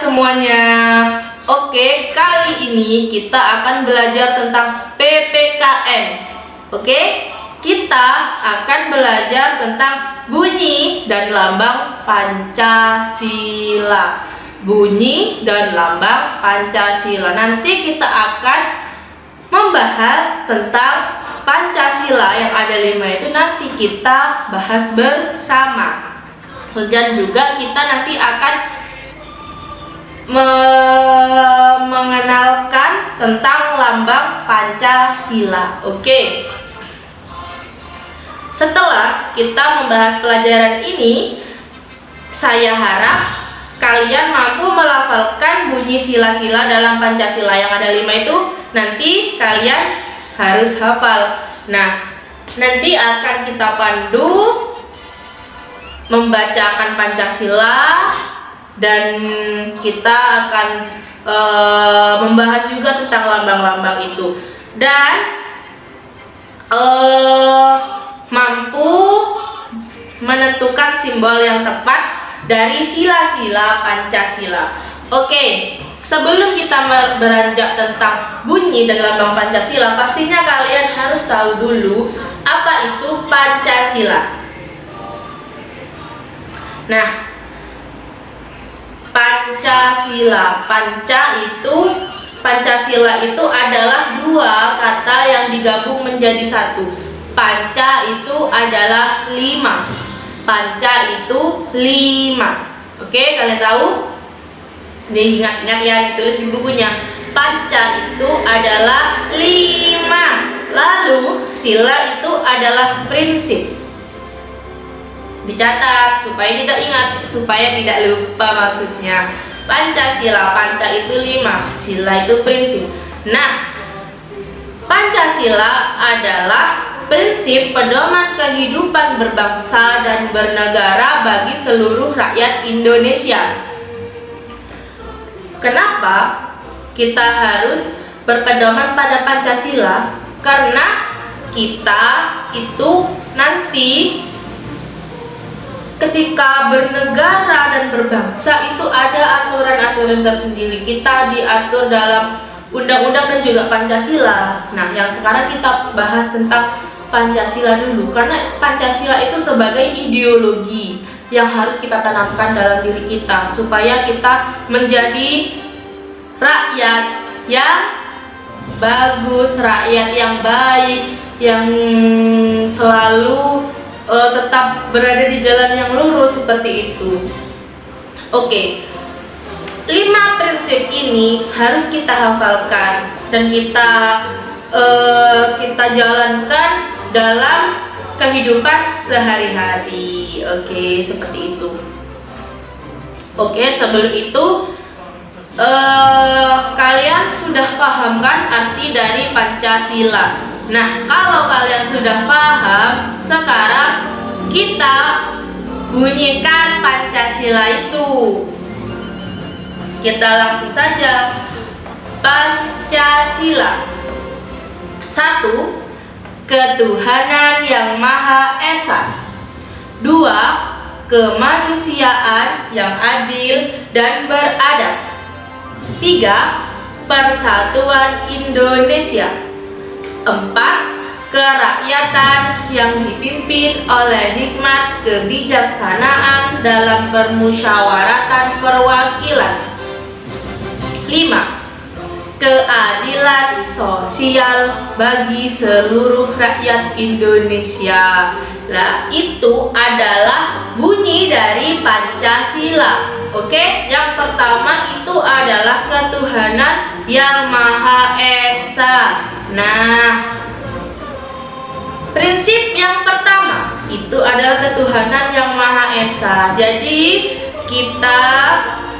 semuanya. Oke, kali ini kita akan belajar tentang PPKN. Oke, kita akan belajar tentang bunyi dan lambang Pancasila. Bunyi dan lambang Pancasila. Nanti kita akan membahas tentang Pancasila yang ada 5 itu, nanti kita bahas bersama. Dan juga kita nanti akan mengenalkan tentang lambang Pancasila. Oke. Setelah kita membahas pelajaran ini, saya harap kalian mampu melafalkan bunyi sila-sila dalam Pancasila yang ada 5 itu. Nanti kalian harus hafal. Nah, nanti akan kita pandu membacakan Pancasila, dan kita akan membahas juga tentang lambang-lambang itu, dan mampu menentukan simbol yang tepat dari sila-sila Pancasila. Oke, sebelum kita beranjak tentang bunyi dan lambang Pancasila, pastinya kalian harus tahu dulu apa itu Pancasila. Nah, Pancasila itu adalah dua kata yang digabung menjadi satu. Panca itu adalah 5. Panca itu 5. Oke, kalian tahu? Diingat-ingat ya, ditulis di bukunya. Panca itu adalah 5. Lalu sila itu adalah prinsip. Dicatat supaya tidak ingat, supaya tidak lupa maksudnya. Pancasila, panca itu 5, sila itu prinsip. Nah, Pancasila adalah prinsip pedoman kehidupan berbangsa dan bernegara bagi seluruh rakyat Indonesia. Kenapa kita harus berpedoman pada Pancasila? Karena kita itu nanti ketika bernegara dan berbangsa itu ada aturan-aturan tersendiri. Kita diatur dalam undang-undang dan juga Pancasila. Nah, yang sekarang kita bahas tentang Pancasila dulu, karena Pancasila itu sebagai ideologi yang harus kita tanamkan dalam diri kita supaya kita menjadi rakyat yang bagus, rakyat yang baik, yang selalu tetap berada di jalan yang lurus, seperti itu. Oke, 5 prinsip ini harus kita hafalkan dan kita jalankan dalam kehidupan sehari-hari. Oke, seperti itu. Oke, sebelum itu kalian sudah paham kan arti dari Pancasila? Nah, kalau kalian sudah paham, sekarang kita bunyikan Pancasila itu. Kita langsung saja. Pancasila. 1. Ketuhanan yang Maha Esa. 2. Kemanusiaan yang adil dan beradab. 3. Persatuan Indonesia. 4. Kerakyatan yang dipimpin oleh hikmat kebijaksanaan dalam permusyawaratan perwakilan. 5. Keadilan sosial bagi seluruh rakyat Indonesia. Nah, itu adalah bunyi dari Pancasila. Oke, yang pertama itu adalah ketuhanan yang Maha Esa. Nah, prinsip yang pertama itu adalah ketuhanan yang Maha Esa. Jadi kita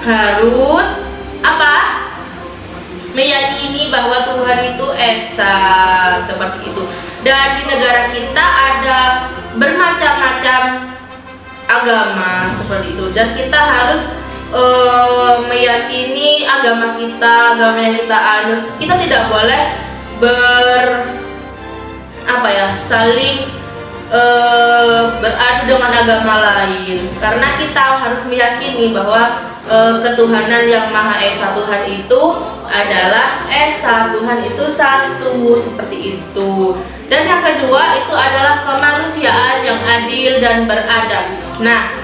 harus apa? Meyakini bahwa Tuhan itu Esa, seperti itu. Dan di negara kita ada bermacam-macam agama, seperti itu. Dan kita harus meyakini agama kita, agama yang kita anut. Kita tidak boleh saling beradu dengan agama lain, karena kita harus meyakini bahwa ketuhanan yang Maha Esa Tuhan itu adalah Esa, Tuhan itu satu, seperti itu. Dan yang kedua itu adalah kemanusiaan yang adil dan beradab. Nah,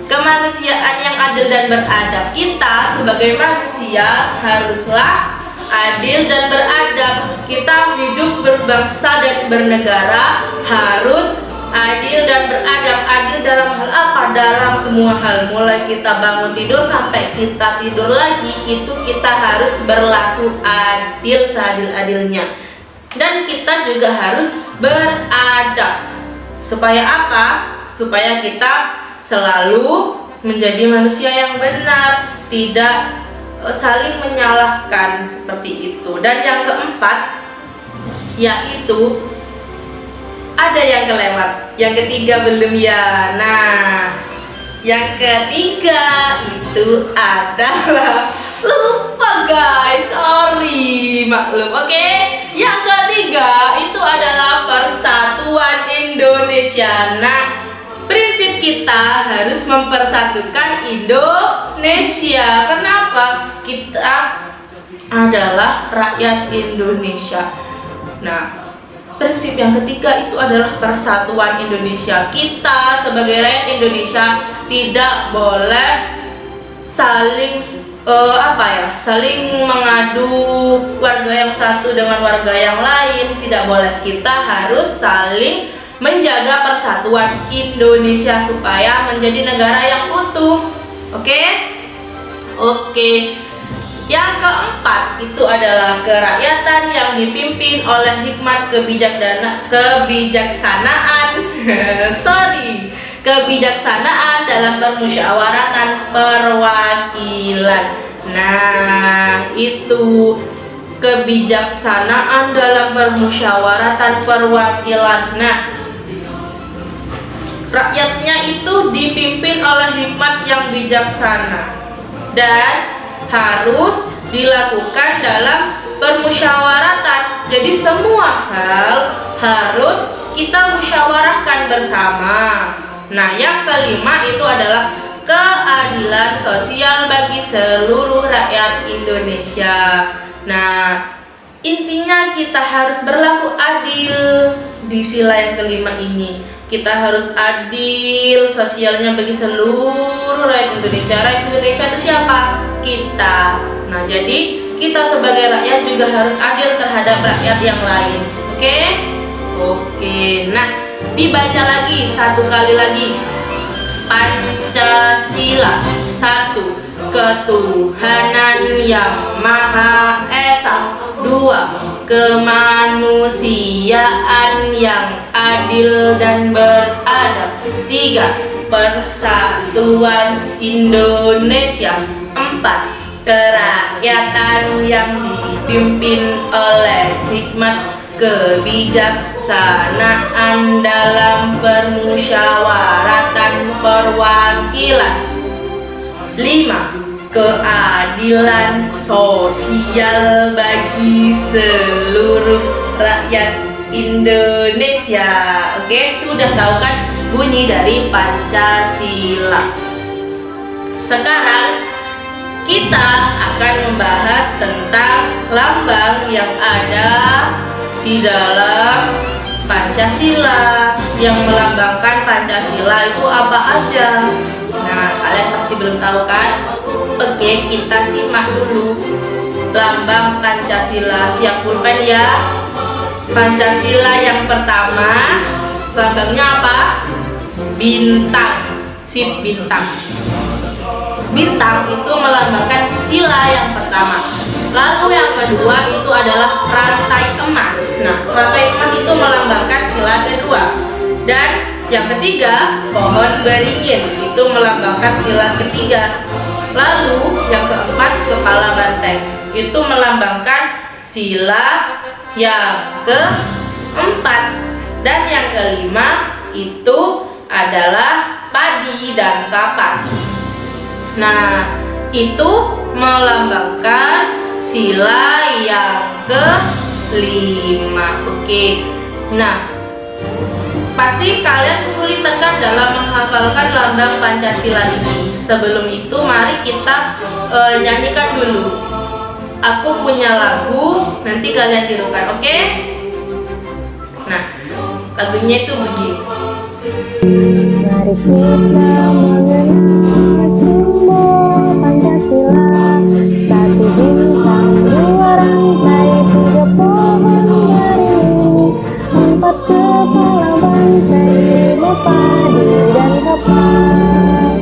kemanusiaan yang adil dan beradab, kita sebagai manusia haruslah adil dan beradab. Kita hidup berbangsa dan bernegara harus adil dan beradab. Adil dalam hal apa? Dalam semua hal, mulai kita bangun tidur sampai kita tidur lagi, itu kita harus berlaku adil seadil-adilnya. Dan kita juga harus beradab. Supaya apa? Supaya kita selalu menjadi manusia yang benar, tidak saling menyalahkan, seperti itu. Dan yang keempat yaitu ada yang kelewat, yang ketiga belum ya. Nah, yang ketiga itu adalah lupa guys, sorry, maklum. Oke, yang ketiga itu adalah persatuan Indonesia. Nah, prinsip kita harus mempersatukan Indonesia. Kenapa? Kita adalah rakyat Indonesia. Nah, prinsip yang ketiga itu adalah persatuan Indonesia. Kita sebagai rakyat Indonesia tidak boleh saling saling mengadu warga yang satu dengan warga yang lain. Tidak boleh. Kita harus saling menjaga persatuan Indonesia supaya menjadi negara yang utuh. Oke? Yang keempat itu adalah kerakyatan yang dipimpin oleh hikmat kebijaksanaan dalam permusyawaratan perwakilan. Nah, itu kebijaksanaan dalam permusyawaratan perwakilan. Nah, rakyatnya itu dipimpin oleh hikmat yang bijaksana dan harus dilakukan dalam permusyawaratan. Jadi semua hal harus kita musyawarahkan bersama. Nah, yang kelima itu adalah keadilan sosial bagi seluruh rakyat Indonesia. Nah, intinya kita harus berlaku adil di sila yang kelima ini. Kita harus adil sosialnya bagi seluruh rakyat Indonesia. Rakyat Indonesia itu siapa? Kita. Nah, jadi kita sebagai rakyat juga harus adil terhadap rakyat yang lain. Oke. Nah, dibaca lagi satu kali lagi. Pancasila. 1. Ketuhanan yang Maha Esa. 2. Kemanusiaan yang adil dan beradab. 3. Persatuan Indonesia. 4. Kerakyatan yang dipimpin oleh hikmat kebijaksanaan dalam permusyawaratan perwakilan. 5. Keadilan sosial bagi seluruh rakyat Indonesia. Oke, sudah tahu kan bunyi dari Pancasila. Sekarang kita akan membahas tentang lambang yang ada di dalam Pancasila. Yang melambangkan Pancasila itu apa aja? Nah, kalian pasti belum tahu kan? Oke, kita simak dulu lambang Pancasila. Siap pulpen ya. Pancasila yang pertama, lambangnya apa? Bintang. Sip, bintang. Bintang itu melambangkan sila yang pertama. Lalu yang kedua itu adalah rantai emas. Nah, rantai emas itu melambangkan sila kedua. Dan yang ketiga, pohon beringin itu melambangkan sila ketiga. Lalu yang keempat, kepala banteng itu melambangkan sila yang keempat. Dan yang kelima itu adalah padi dan kapas. Nah, itu melambangkan sila yang kelima. Oke. Nah, pasti kalian kesulitan kan dalam menghafalkan lambang Pancasila ini. Sebelum itu mari kita nyanyikan dulu. Aku punya lagu, nanti kalian tirukan, oke? Nah, lagunya itu begini. Mari kita mengenal simbol Pancasila. Satu bintang, dua rantai, tiga pohon beringin, empat kepala banteng, lima padi dan kapak.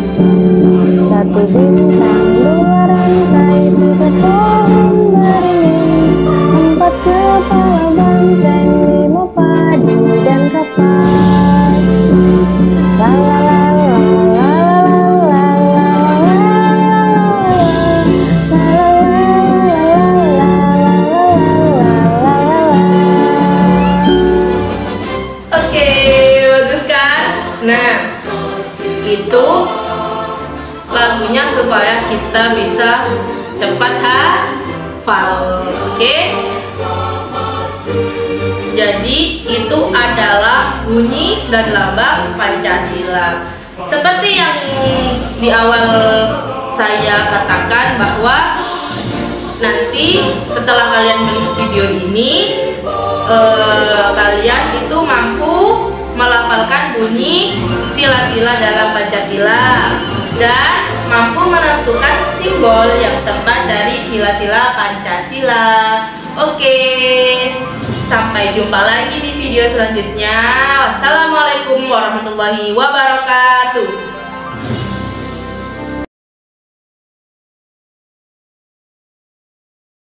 Satu bintang, dua rantai, tiga pohon beringin, empat kepala banteng, lima padi dan kapak. La la la la la Oke, bagus kan? Nah, itu lagunya supaya kita bisa cepat hafal. Oke? Jadi itu adalah bunyi dan lambang Pancasila. Seperti yang di awal saya katakan bahwa nanti setelah kalian melihat video ini, kalian itu mampu melafalkan bunyi sila-sila dalam Pancasila dan mampu menentukan simbol yang tepat dari sila-sila Pancasila. Oke, sampai jumpa lagi di video selanjutnya. Wassalamualaikum warahmatullahi wabarakatuh.